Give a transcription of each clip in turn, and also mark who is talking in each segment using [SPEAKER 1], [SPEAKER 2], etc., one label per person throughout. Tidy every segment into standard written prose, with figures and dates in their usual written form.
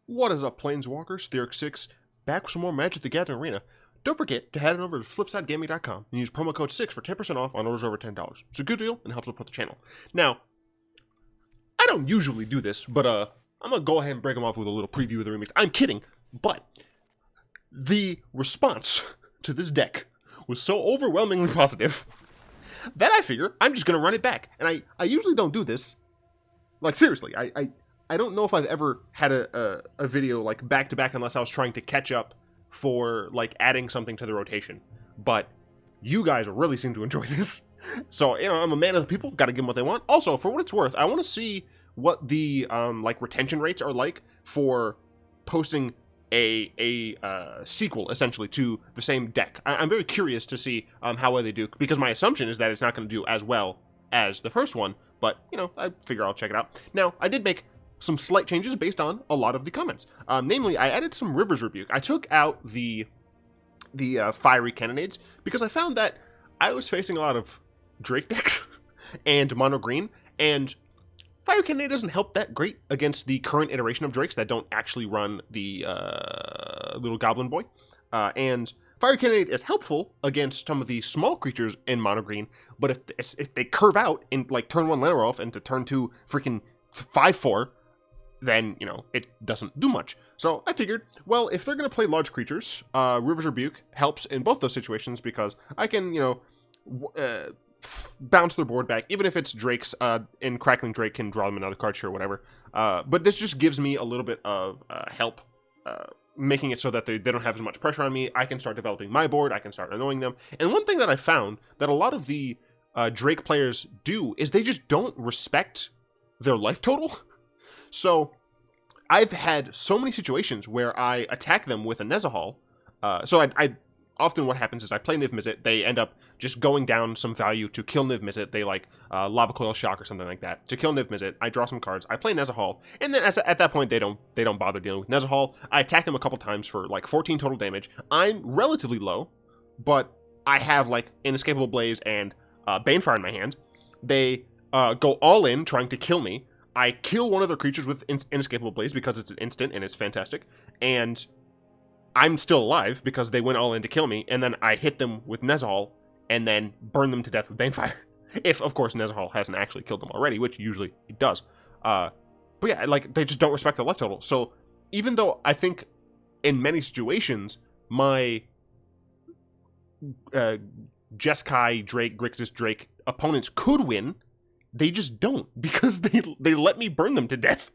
[SPEAKER 1] What is up, Planeswalkers? Theorix6, back with some more Magic the Gathering Arena. Don't forget to head on over to flipsidegaming.com and use promo code 6 for 10% off on orders over $10. It's a good deal and helps support the channel. Now, I don't usually do this, but I'm going to go ahead and break them off with a little preview of the remix. I'm kidding, but the response to this deck was so overwhelmingly positive that I figure I'm just going to run it back. And I usually don't do this. Like, seriously, I don't know if I've ever had a video like back-to-back unless I was trying to catch up for like adding something to the rotation. But you guys really seem to enjoy this. So, you know, I'm a man of the people, gotta give them what they want. Also, for what it's worth, I want to see what the like retention rates are like for posting a sequel, essentially, to the same deck. I'm very curious to see how well they do, because my assumption is that it's not going to do as well as the first one, but, you know, I figure I'll check it out. Now, I did make some slight changes based on a lot of the comments. Namely, I added some Rivers Rebuke. I took out the fiery cannonades because I found that I was facing a lot of Drake decks and mono green, and Fire Cannonade doesn't help that great against the current iteration of Drakes that don't actually run the little Goblin Boy. And Fire Cannonade is helpful against some of the small creatures in mono green, but if they curve out in like turn 1 Llanowar Elf into turn 2 freaking 5/4, then, you know, it doesn't do much. So I figured, well, if they're going to play large creatures, Rivers Rebuke helps in both those situations because I can, you know, bounce their board back, even if it's Drakes, and Crackling Drake can draw them another card, sure, whatever. But this just gives me a little bit of help, making it so that they don't have as much pressure on me. I can start developing my board, I can start annoying them. And one thing that I found that a lot of the Drake players do is they just don't respect their life total. So I've had so many situations where I attack them with a Nezahal. So I often what happens is I play Niv-Mizzet, they end up just going down some value to kill Niv-Mizzet. They like Lava Coil Shock or something like that. To kill Niv-Mizzet, I draw some cards, I play Nezahal, and then at that point they don't bother dealing with Nezahal. I attack them a couple times for like 14 total damage. I'm relatively low, but I have like Inescapable Blaze and Banefire in my hand. They go all in trying to kill me. I kill one of their creatures with Inescapable Blaze because it's an instant and it's fantastic, and I'm still alive because they went all in to kill me, and then I hit them with Nezahal and then burn them to death with Banefire. If, of course, Nezahal hasn't actually killed them already, which usually it does. But yeah, like, they just don't respect the life total. So even though I think in many situations my Jeskai Drake, Grixis Drake opponents could win, they just don't, because they let me burn them to death.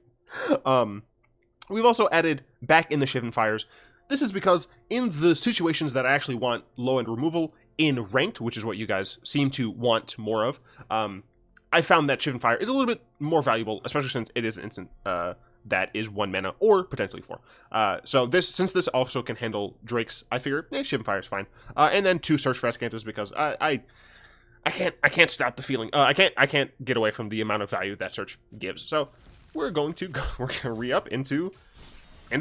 [SPEAKER 1] We've also added back in the Shivan Fires. This is because in the situations that I actually want low-end removal in ranked, which is what you guys seem to want more of, I found that Shivan Fire is a little bit more valuable, especially since it is an instant that is 1 mana or potentially 4. So since this also can handle Drakes, I figure Shivan Fire is fine. And then 2 Search for Azcantas because I can't stop the feeling. I can't get away from the amount of value that Search gives. So we're going to re-up into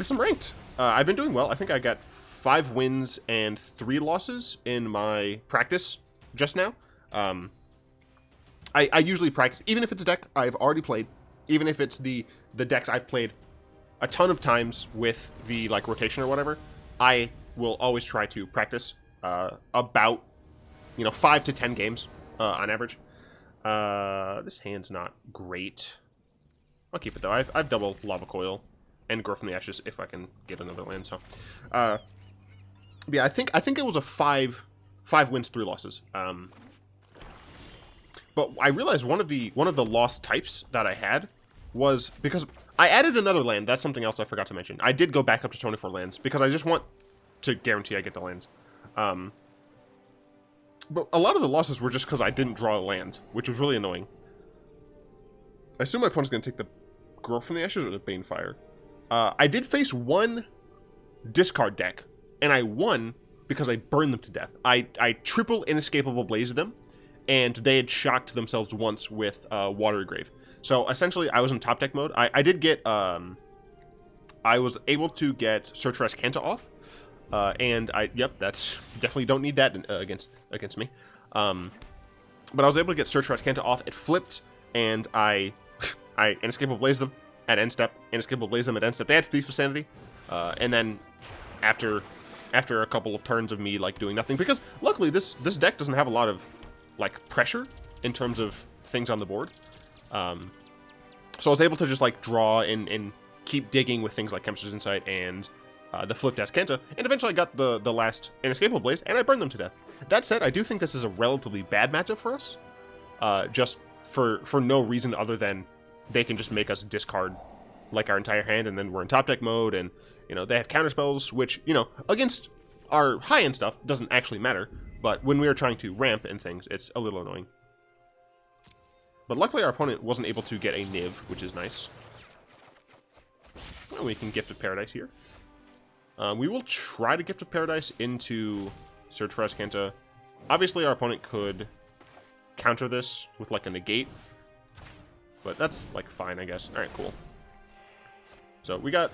[SPEAKER 1] some ranked. I've been doing well. I think I got 5 wins and 3 losses in my practice just now. I usually practice, even if it's a deck I've already played, even if it's the decks I've played a ton of times with the like rotation or whatever, I will always try to practice about, you know, 5 to 10 games on average. This hand's not great. I'll keep it though. I've double Lava Coil and Grow from the Ashes if I can get another land. So, yeah, I think it was a 5 wins, 3 losses. But I realized one of the lost types that I had was because I added another land. That's something else I forgot to mention. I did go back up to 24 lands because I just want to guarantee I get the lands. But a lot of the losses were just because I didn't draw a land, which was really annoying. I assume my opponent's going to take the Grow from the Ashes or the Banefire. I did face one discard deck, and I won because I burned them to death. I triple Inescapable Blaze them, and they had shocked themselves once with Watery Grave. So essentially, I was in top deck mode. I did get, I was able to get Search for Azcanta off, and that's definitely don't need that against me. But I was able to get Search for Azcanta off. It flipped, and I Inescapable Blaze them, at end step, Inescapable Blaze them at end step. They had Thief of Sanity, and then after a couple of turns of me like doing nothing, because luckily this deck doesn't have a lot of like pressure in terms of things on the board. So I was able to just like draw and keep digging with things like Chemister's Insight and the flipped Azcanta, and eventually I got the last Inescapable Blaze, and I burned them to death. That said, I do think this is a relatively bad matchup for us, just for no reason other than they can just make us discard like our entire hand, and then we're in top deck mode, and you know they have counter spells, which you know against our high end stuff doesn't actually matter, but when we are trying to ramp and things, it's a little annoying. But luckily our opponent wasn't able to get a Niv, which is nice. Well, we can Gift of Paradise here. We will try to Gift of Paradise into Search for Azcanta. Obviously our opponent could counter this with like a negate, but that's like fine, I guess. Alright, cool. So we got...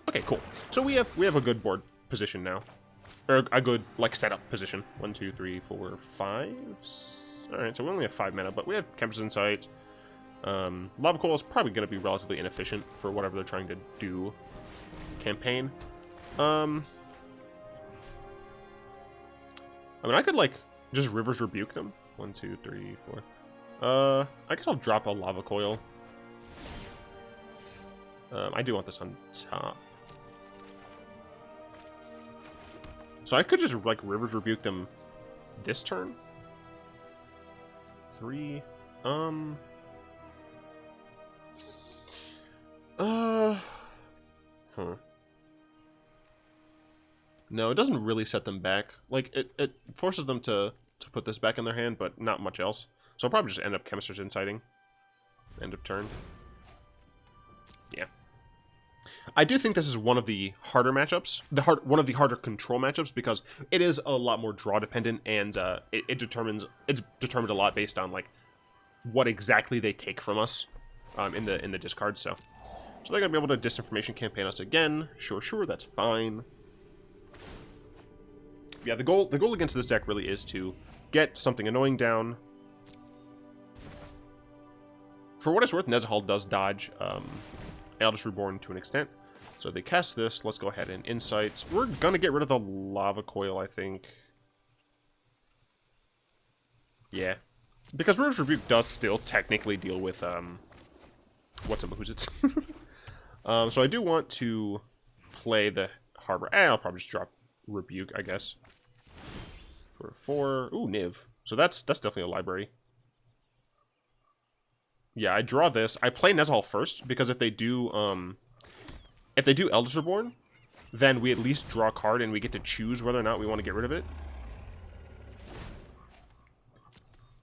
[SPEAKER 1] Okay, cool. So we have a good board position now. Or a good like setup position. 1, 2, 3, 4, 5... Alright, so we only have 5 mana, but we have Chemister's Insight. Lava Coil is probably going to be relatively inefficient for whatever they're trying to do. Campaign. I mean, I could, like, just Rivers Rebuke them. 1, 2, 3, 4. I guess I'll drop a Lava Coil. I do want this on top. So I could just, like, Rivers Rebuke them this turn. 3. No, it doesn't really set them back. Like, it forces them to put this back in their hand, but not much else. So I'll probably just end up Chemister's Inciting. End of turn. Yeah. I do think this is one of the harder matchups. One of the harder control matchups, because it is a lot more draw dependent, and it's determined a lot based on like what exactly they take from us in the discard. So they're gonna be able to Disinformation Campaign us again. Sure, that's fine. Yeah, the goal against this deck really is to get something annoying down. For what it's worth, Nezahal does dodge Eldritch Reborn to an extent. So they cast this. Let's go ahead and Insight. We're going to get rid of the Lava Coil, I think. Yeah. Because Rivers Rebuke does still technically deal with, what's-it-who's-it. So I do want to play the Harbor. I'll probably just drop Rebuke, I guess. For 4. Ooh, Niv. So that's definitely a library. Yeah, I draw this. I play Nezahal first, because if they do Eldritch Reborn, then we at least draw a card and we get to choose whether or not we want to get rid of it.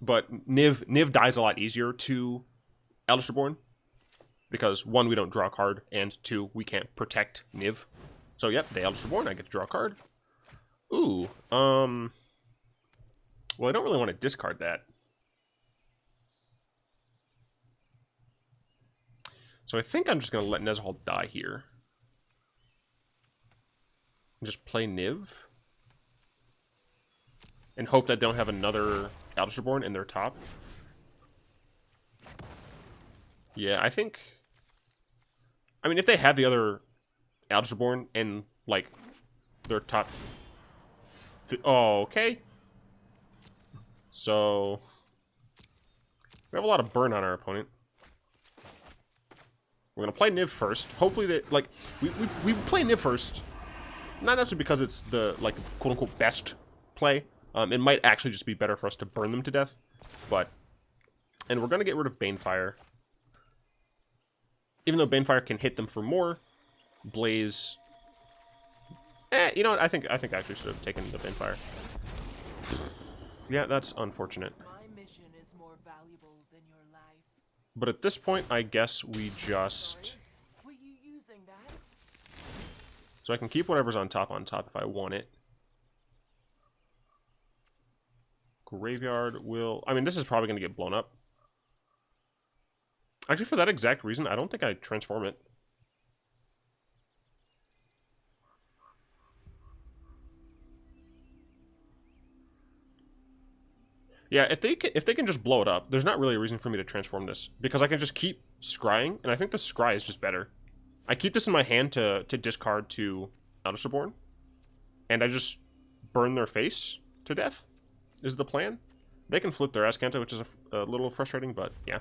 [SPEAKER 1] But Niv dies a lot easier to Eldritch Reborn, because 1, we don't draw a card, and 2, we can't protect Niv. So yep, they Eldritch Reborn, I get to draw a card. Ooh, well, I don't really want to discard that. So I think I'm just going to let Nezahal die here. And just play Niv. And hope that they don't have another Eldritch Reborn in their top. Yeah, I think... I mean, if they have the other Eldritch Reborn in, like, their top... Oh, okay. So... we have a lot of burn on our opponent. We're going to play Niv first. Hopefully that, like, we play Niv first. Not necessarily because it's the, like, quote-unquote best play. It might actually just be better for us to burn them to death. But, and we're going to get rid of Banefire. Even though Banefire can hit them for more, Blaze... you know what? I think I actually should have taken the Banefire. Yeah, that's unfortunate. But at this point, I guess we just... So I can keep whatever's on top if I want it. Graveyard will... I mean, this is probably going to get blown up. Actually, for that exact reason, I don't think I transform it. Yeah, if they can just blow it up, there's not really a reason for me to transform this, because I can just keep scrying, and I think the scry is just better. I keep this in my hand to discard to Elderborn, and I just burn their face to death, is the plan. They can flip their Azcanta, which is a little frustrating, but yeah.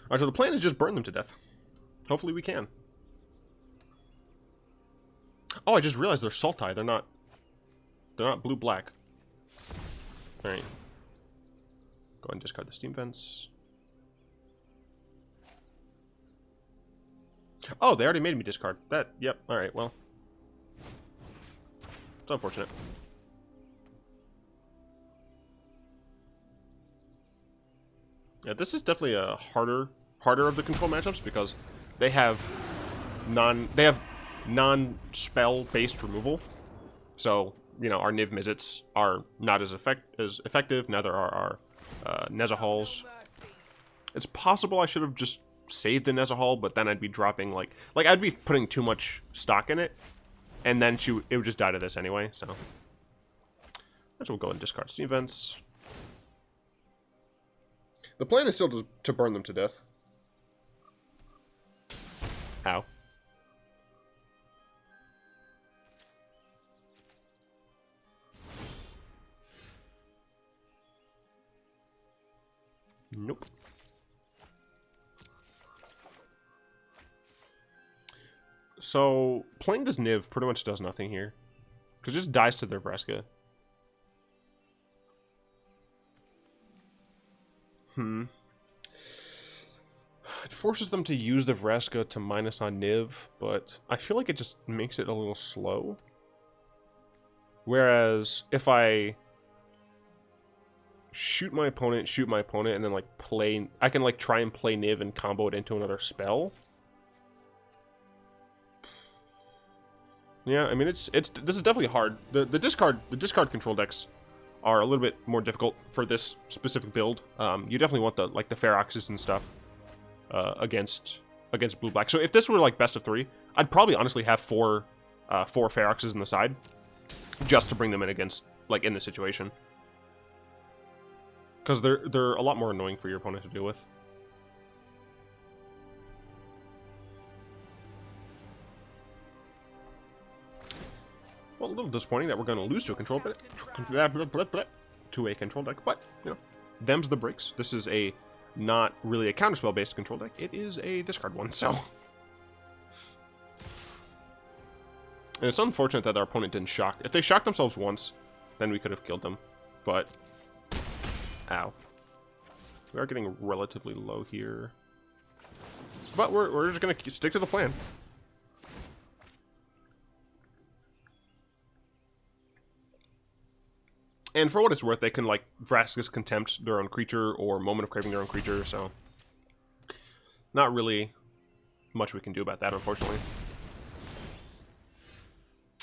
[SPEAKER 1] Alright, so the plan is just burn them to death. Hopefully we can. Oh, I just realized they're Sultai. They're not blue-black. Alright. Go ahead and discard the Steam Vents. Oh, they already made me discard. That, yep, alright, well. It's unfortunate. Yeah, this is definitely a harder of the control matchups because they have non-spell based removal. So, you know, our Niv-Mizzets are not as effective, neither are our Nezahals. It's possible I should have just saved the Nezahal, but then I'd be dropping like I'd be putting too much stock in it, and then it would just die to this anyway, so. We'll go and discard Steam Vents. The plan is still to burn them to death. Ow. Nope. So, playing this Niv pretty much does nothing here. Because it just dies to their Vraska. It forces them to use the Vraska to minus on Niv, but I feel like it just makes it a little slow. Whereas, if I shoot my opponent, and then, like, play... I can, like, try and play Niv and combo it into another spell. Yeah, I mean, this is definitely hard. The discard control decks are a little bit more difficult for this specific build. You definitely want the Feroxes and stuff against blue-black. So if this were, like, best of 3, I'd probably honestly have four Feroxes in the side, just to bring them in against, like, in this situation. Because they're a lot more annoying for your opponent to deal with. Well, a little disappointing that we're going to lose to a control deck, but, you know, them's the breaks. This is not really a counterspell-based control deck. It is a discard one, so. And it's unfortunate that our opponent didn't shock. If they shocked themselves once, then we could have killed them. But, ow. We are getting relatively low here. But we're just going to stick to the plan. And for what it's worth, they can, like, Vraska's Contempt their own creature, or Moment of Craving their own creature, so... Not really much we can do about that, unfortunately.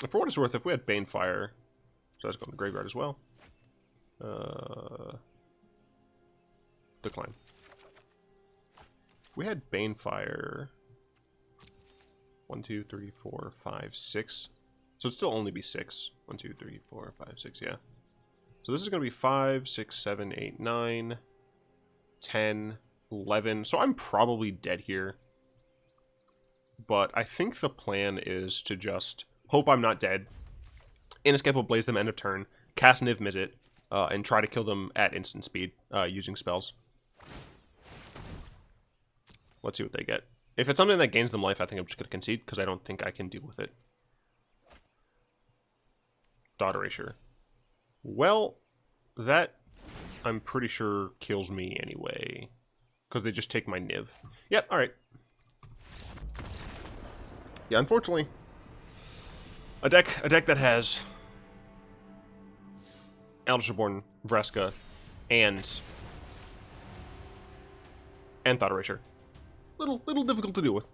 [SPEAKER 1] And for what it's worth, if we had Banefire... So that's going to the graveyard as well. Decline. We had Banefire... 1, 2, 3, 4, 5, 6. So it'd still only be 6. 1, 2, 3, 4, 5, 6, yeah. So this is going to be 5, 6, 7, 8, 9, 10, 11. So I'm probably dead here. But I think the plan is to just hope I'm not dead. Inescapable Blaze them end of turn. Cast Niv-Mizzet. And try to kill them at instant speed using spells. Let's see what they get. If it's something that gains them life, I think I'm just going to concede. Because I don't think I can deal with it. Dot Erasure. Well, that, I'm pretty sure, kills me anyway. Because they just take my Niv. Yep, alright. Yeah, unfortunately, a deck that has Elderborn, Vraska, and Thought Erasure. Little difficult to deal with.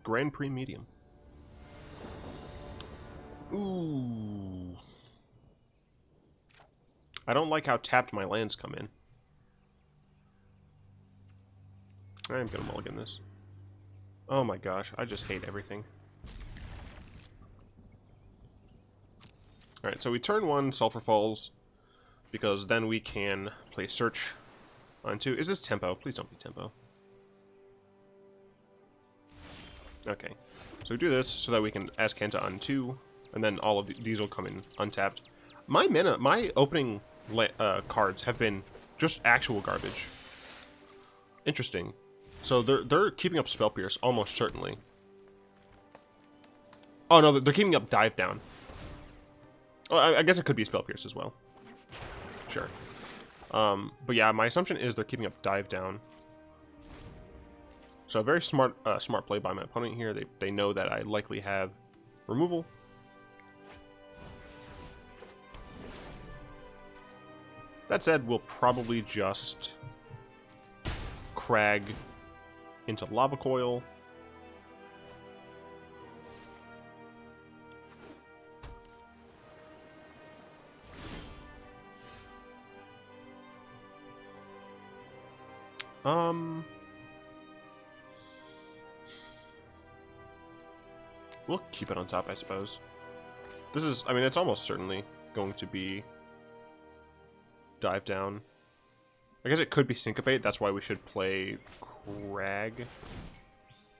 [SPEAKER 1] Grand Prix Medium. Ooh. I don't like how tapped my lands come in. I'm gonna mulligan this. Oh my gosh, I just hate everything. Alright, so we turn 1 Sulfur Falls, because then we can play Search on 2. Is this tempo? Please don't be tempo. Okay, so we do this so that we can Azcanta on 2, and then all of these will come in untapped. My opening cards have been just actual garbage. Interesting. So they're keeping up Spell Pierce, almost certainly. Oh no, they're keeping up Dive Down. Well, I guess it could be Spell Pierce as well. Sure. But yeah, my assumption is they're keeping up Dive Down. So very smart play by my opponent here. They know that I likely have removal. That said, we'll probably just Crag into Lava Coil. We'll keep it on top, I suppose. This is, I mean, it's almost certainly going to be Dive Down. I guess it could be Syncopate, that's why we should play Crag.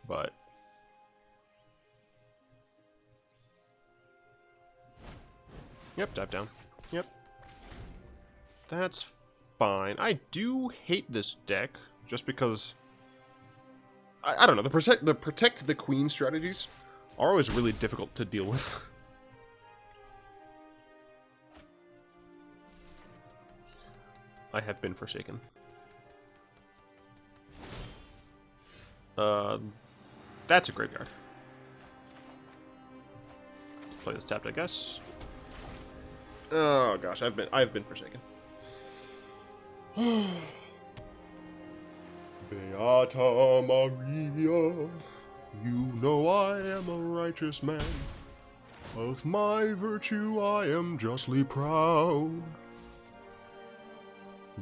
[SPEAKER 1] But yep, Dive Down. Yep. That's fine. I do hate this deck, just because I don't know, the protect the queen strategies are always really difficult to deal with. I have been forsaken. That's a graveyard. Let's play this tapped, I guess. Oh gosh, I've been forsaken. Beata Maria, you know I am a righteous man. Of my virtue I am justly proud.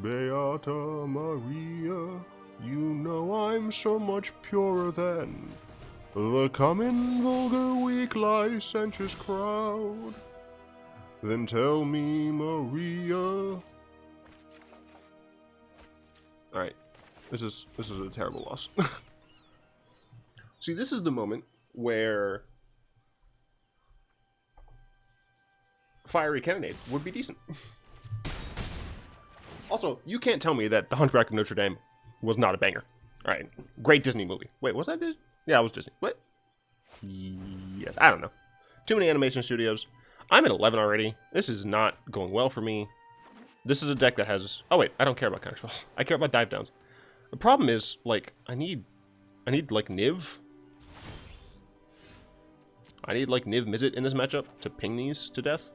[SPEAKER 1] Beata Maria, you know I'm so much purer than the common, vulgar, weak, licentious crowd. Then tell me, Maria. Alright, this is a terrible loss. See, this is the moment where Fiery Cannonade would be decent. Also, you can't tell me that The Hunchback of Notre Dame was not a banger. Alright, great Disney movie. Wait, was that Disney? Yeah, it was Disney. What? Yes, I don't know. Too many animation studios. I'm at 11 already. This is not going well for me. This is a deck that has... Oh wait, I don't care about counter spells. I care about dive downs. The problem is, like, I need like Niv. I need like Niv-Mizzet in this matchup to ping these to death.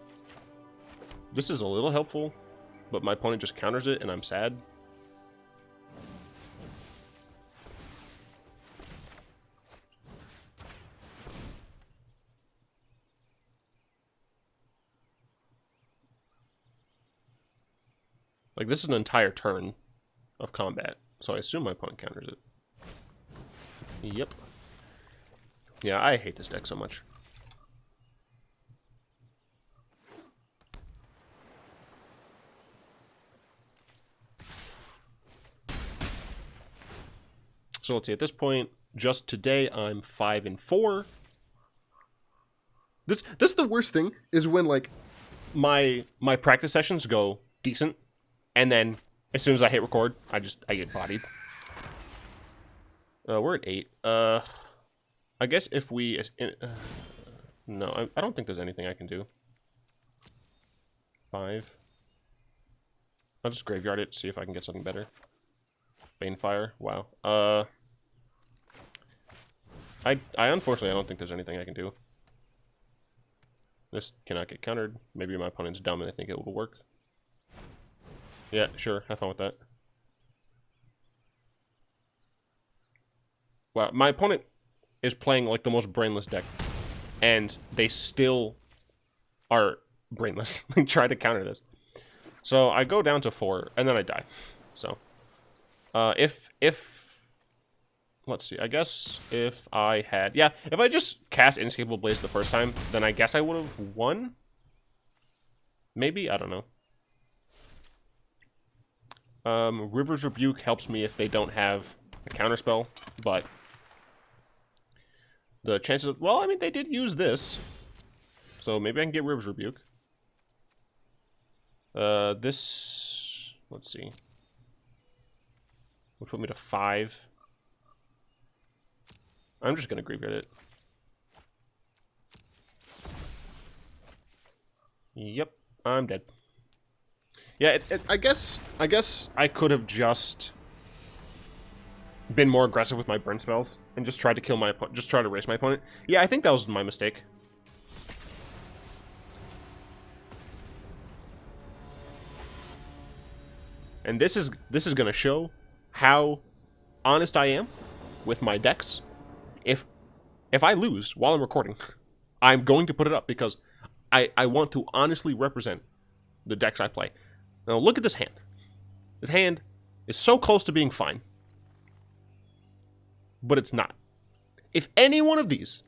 [SPEAKER 1] This is a little helpful, but my opponent just counters it and I'm sad. Like, this is an entire turn of combat, so I assume my opponent counters it. Yep. Yeah, I hate this deck so much. So let's see, at this point, just today, I'm 5-4. This is the worst thing, is when, like, my practice sessions go decent, and then, as soon as I hit record, I get bodied. We're at 8. I guess if we... no, I don't think there's anything I can do. 5. I'll just graveyard it, see if I can get something better. Banefire, wow. I unfortunately, I don't think there's anything I can do. This cannot get countered. Maybe my opponent's dumb and I think it will work. Yeah, sure, have fun with that. Wow, my opponent is playing like the most brainless deck, and they still are brainless. They try to counter this. So I go down to 4, and then I die. So, let's see, I guess if I had, yeah, if I just cast Inescapable Blaze the first time, then I guess I would have won. Maybe? I don't know. River's Rebuke helps me if they don't have a counterspell, but the chances of... Well, I mean, they did use this, so maybe I can get River's Rebuke. This... Let's see. Would put me to 5. I'm just going to graveyard it. Yep, I'm dead. Yeah, I guess I could have just been more aggressive with my burn spells and just tried to kill my opponent, just try to race my opponent. Yeah, I think that was my mistake. And this is going to show how honest I am with my decks. If I lose while I'm recording, I'm going to put it up because I want to honestly represent the decks I play. Now look at this hand. This hand is so close to being fine, but it's not. If any one of these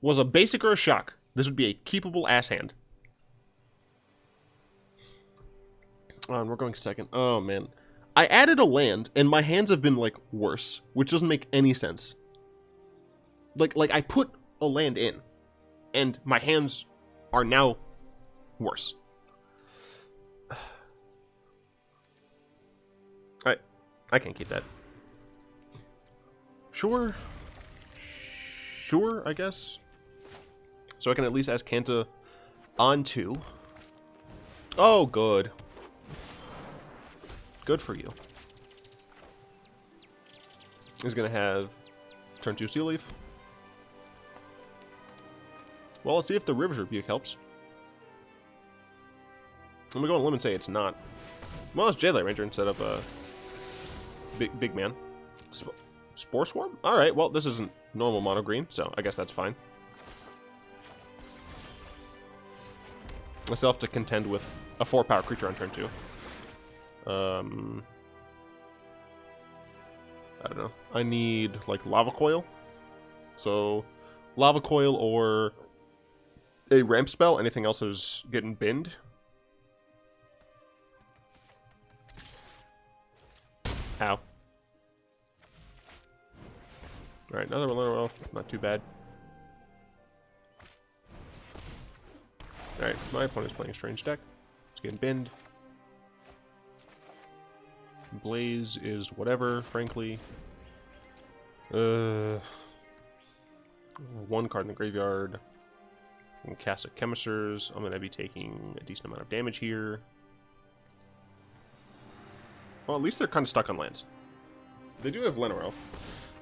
[SPEAKER 1] was a basic or a shock, this would be a keepable ass hand. And we're going second. Oh man. I added a land and my hands have been like worse, which doesn't make any sense. Like I put a land in and my hands are now worse. I can't keep that. Sure, I guess. So I can at least Azcanta on 2. Oh, good. Good for you. He's gonna have turn 2 Seal Leaf. Well, let's see if the River's Rebuke helps. I'm gonna go on a limb and say it's not. Well, it's Jadelight Ranger instead of big man. Spore Swarm? Alright, well, this isn't normal mono green, so I guess that's fine. I still have to contend with a 4-power creature on turn 2. I don't know. I need, like, Lava Coil. So, Lava Coil or a ramp spell. Anything else is getting binned. Ow. Alright, another one. Not too bad. Alright, my opponent's playing a strange deck. It's getting binned. Blaze is whatever, frankly. 1 card in the graveyard. I can cast a Chemisters. I'm going to be taking a decent amount of damage here. Well, at least they're kind of stuck on lands. They do have Llanowar Elf.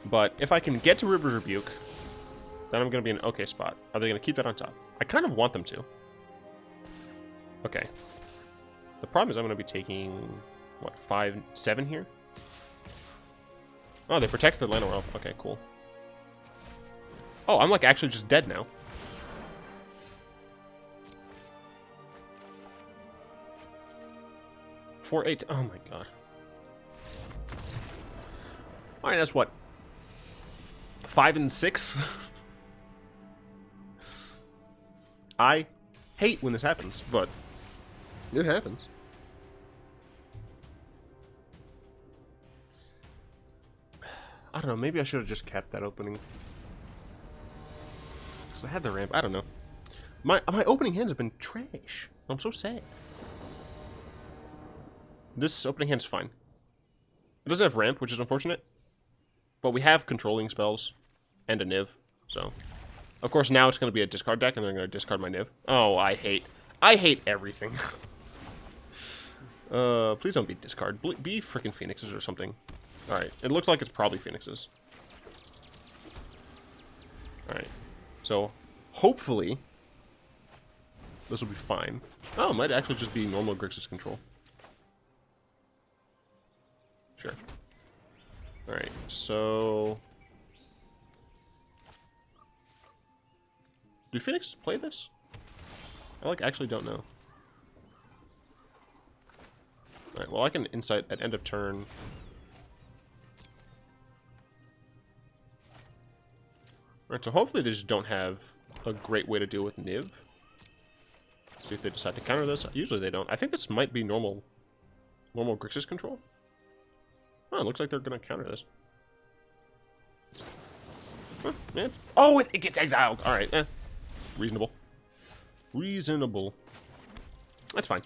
[SPEAKER 1] But if I can get to River's Rebuke, then I'm going to be in an okay spot. Are they going to keep that on top? I kind of want them to. Okay. The problem is I'm going to be taking, what, 7 here? Oh, they protect their Llanowar Elf. Okay, cool. Oh, I'm like actually just dead now. For 8. Oh my god. Alright, that's what? 5 and 6? I hate when this happens, but it happens. I don't know, maybe I should have just kept that opening. Because I had the ramp, I don't know. My opening hands have been trash. I'm so sad. This opening hand's fine. It doesn't have ramp, which is unfortunate. But we have controlling spells and a Niv, so. Of course, now it's going to be a discard deck, and I'm going to discard my Niv. Oh, I hate everything. Please don't be discard. Be freaking Phoenixes or something. Alright, it looks like it's probably Phoenixes. Alright, so hopefully this will be fine. Oh, it might actually just be normal Grixis Control. Sure. Alright, so... do Phoenixes play this? I, like, actually don't know. Alright, well, I can Insight at end of turn. Alright, so hopefully they just don't have a great way to deal with Niv. See if they decide to counter this. Usually they don't. I think this might be normal Grixis Control. Oh, it looks like they're going to counter this. Huh, yeah. Oh, it gets exiled. All right, reasonable. Reasonable. That's fine.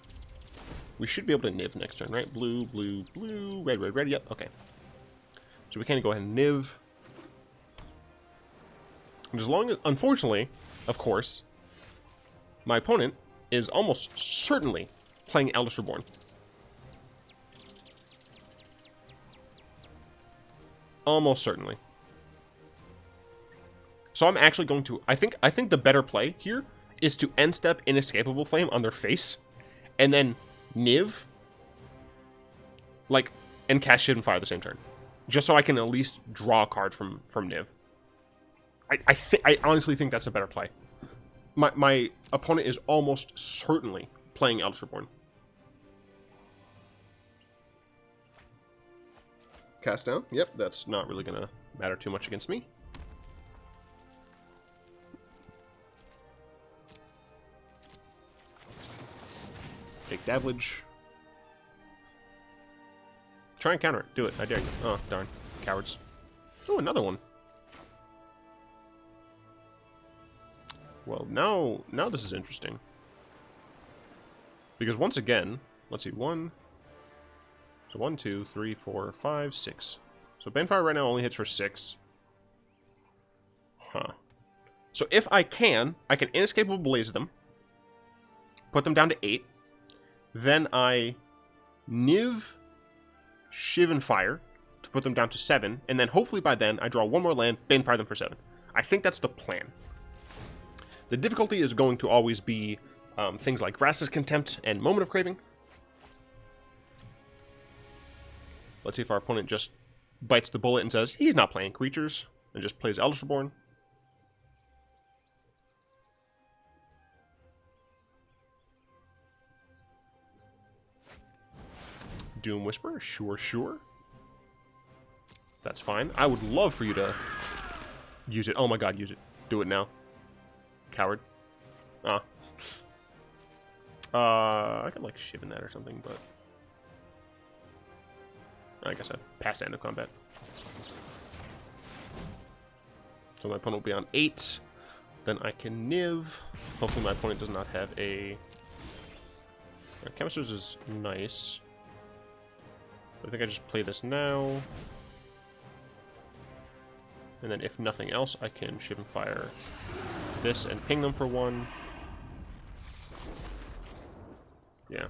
[SPEAKER 1] We should be able to Niv next turn, right? Blue, blue, blue, red, red, red. Yep, okay. So we can go ahead and Niv. And as long as, unfortunately, of course, my opponent is almost certainly playing Eldest Reborn. Almost certainly. So I'm actually going to... I think the better play here is to end step Inescapable Flame on their face, and then Niv, like, and cast Shivan Fire the same turn, just so I can at least draw a card from Niv. I honestly think that's a better play. My opponent is almost certainly playing Eldest Reborn. Cast down. Yep, that's not really gonna matter too much against me. Take damage. Try and counter it. Do it. I dare you. Oh, darn. Cowards. Oh, another one. Well, now this is interesting. Because once again, let's see, 1, 2, 3, 4, 5, 6. So Banefire right now only hits for 6. Huh. So if I can Inescapable Blaze them, put them down to 8, then I Niv Shivan Fire to put them down to 7, and then hopefully by then I draw one more land, Banefire them for 7. I think that's the plan. The difficulty is going to always be things like Vraska's Contempt and Moment of Craving. Let's see if our opponent just bites the bullet and says he's not playing creatures and just plays Eldest Reborn. Doom Whisper, sure, sure. That's fine. I would love for you to use it. Oh my god, use it. Do it now. Coward. Ah. I could like Shivan that or something, but I guess I passed end of combat. So my opponent will be on 8. Then I can Niv. Hopefully my opponent does not have a... Chemister's is nice. I think I just play this now. And then if nothing else, I can Shivan Fire this and ping them for 1. Yeah.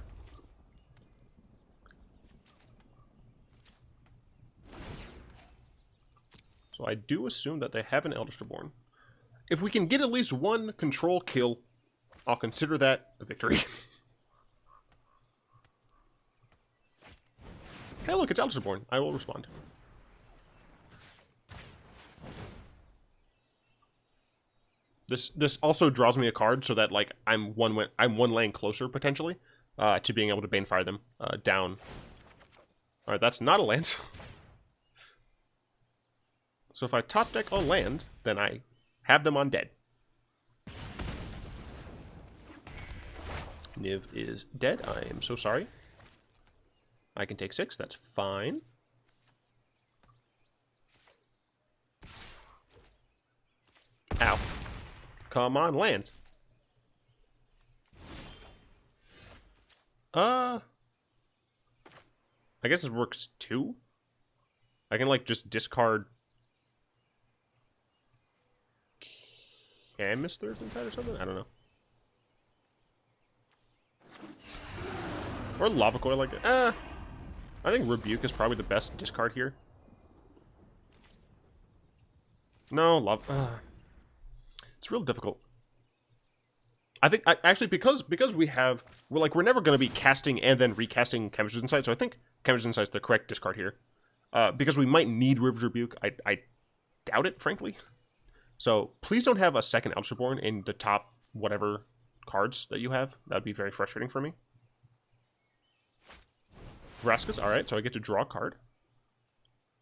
[SPEAKER 1] So I do assume that they have an Eldest Reborn. If we can get at least one control kill, I'll consider that a victory. Hey look, it's Eldest Reborn. I will respond. This also draws me a card so that like I'm one lane closer potentially to being able to Banefire them down. All right, that's not a land. So if I top deck on land, then I have them on dead. Niv is dead. I am so sorry. I can take 6. That's fine. Ow. Come on, land. I guess this works too. I can like just discard Chemisters inside or something? I don't know. Or Lava Coil like that. I think Rebuke is probably the best discard here. No, Lava... It's real difficult. I think, actually, because we're never going to be casting and then recasting Chemister's Insight, so I think Chemister's Insight is the correct discard here. Because we might need River's Rebuke. I doubt it, frankly. So, please don't have a second Eldest Reborn in the top whatever cards that you have. That would be very frustrating for me. Vraska's, alright, so I get to draw a card.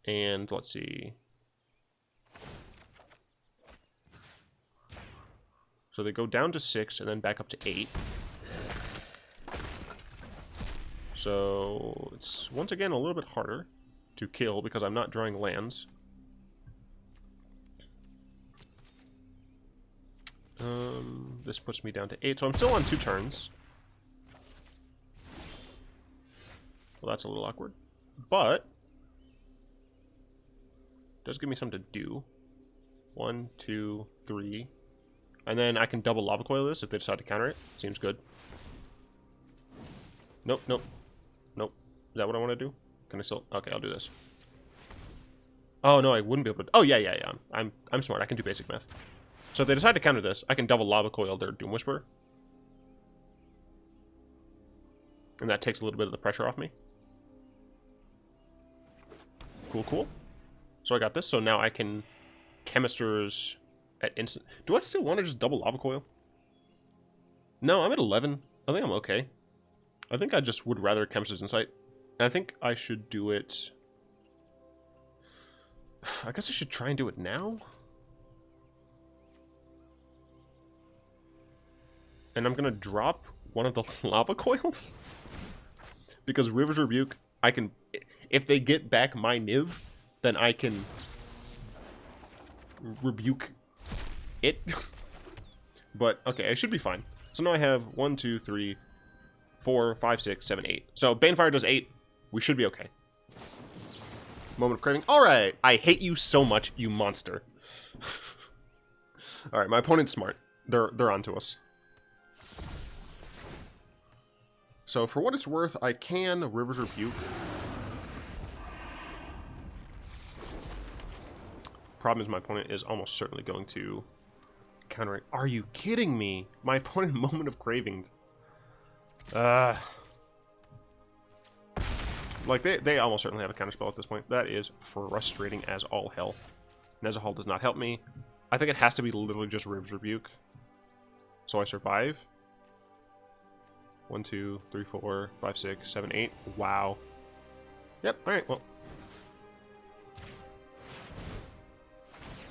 [SPEAKER 1] And, let's see... So they go down to 6 and then back up to 8. So it's once again a little bit harder to kill because I'm not drawing lands. This puts me down to 8, so I'm still on 2 turns. Well, that's a little awkward, but it does give me something to do. 1, 2, 3, and then I can double Lava Coil this if they decide to counter it. Seems good. Nope, nope, nope. Is that what I want to do? Can I still? Okay, I'll do this. Oh no, I wouldn't be able to. Oh yeah. I'm smart. I can do basic math. So if they decide to counter this, I can double Lava Coil their Doom Whisperer. And that takes a little bit of the pressure off me. Cool, cool. So I got this, so now I can Chemisters at instant. Do I still want to just double Lava Coil? No, I'm at 11. I think I'm okay. I think I just would rather Chemister's Insight. And I think I should do it... I guess I should try and do it now? And I'm going to drop one of the Lava Coils? Because River's Rebuke, I can... If they get back my Niv, then I can rebuke it. But, okay, I should be fine. So now I have 1, 2, 3, 4, 5, 6, 7, 8. So Banefire does 8. We should be okay. Moment of craving. Alright, I hate you so much, you monster. Alright, my opponent's smart. They're onto us. So for what it's worth, I can River's Rebuke. Problem is my opponent is almost certainly going to counter it. Are you kidding me? My opponent Moment of Craving. Like, they almost certainly have a counterspell at this point. That is frustrating as all hell. Nezahal does not help me. I think it has to be literally just River's Rebuke. So I survive. 1, 2, 3, 4, 5, 6, 7, 8. Wow. Yep, alright, well.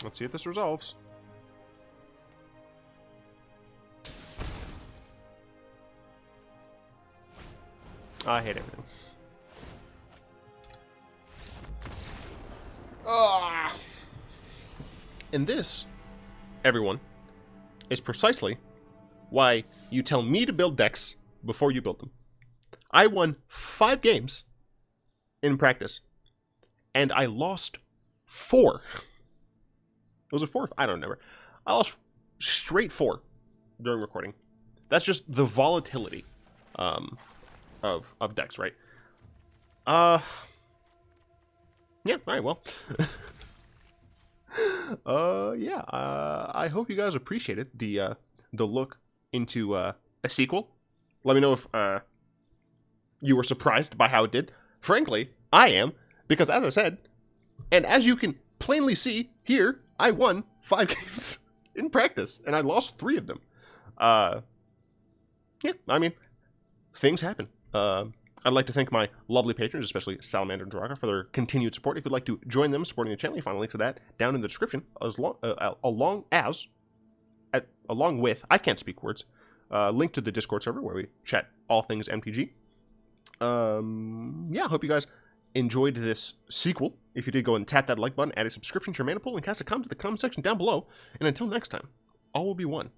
[SPEAKER 1] Let's see if this resolves. I hate everything. Ah! And this, everyone, is precisely why you tell me to build decks before you build them. I won 5 games in practice, and I lost 4. Was it 4? I don't remember. I lost straight 4 during recording. That's just the volatility of decks, right? Yeah, alright, well. I hope you guys appreciated the look into a sequel. Let me know if you were surprised by how it did. Frankly, I am, because as I said, and as you can plainly see here, I won 5 games in practice, and I lost 3 of them. Yeah, I mean, things happen. I'd like to thank my lovely patrons, especially Salamander and Draga, for their continued support. If you'd like to join them supporting the channel, you find a link to that down in the description, along with, I can't speak words, link to the Discord server where we chat all things MTG. Yeah, I hope you guys enjoyed this sequel. If you did, go and tap that like button, add a subscription to your mana pool, and cast a comment to the comment section down below. And until next time, all will be one.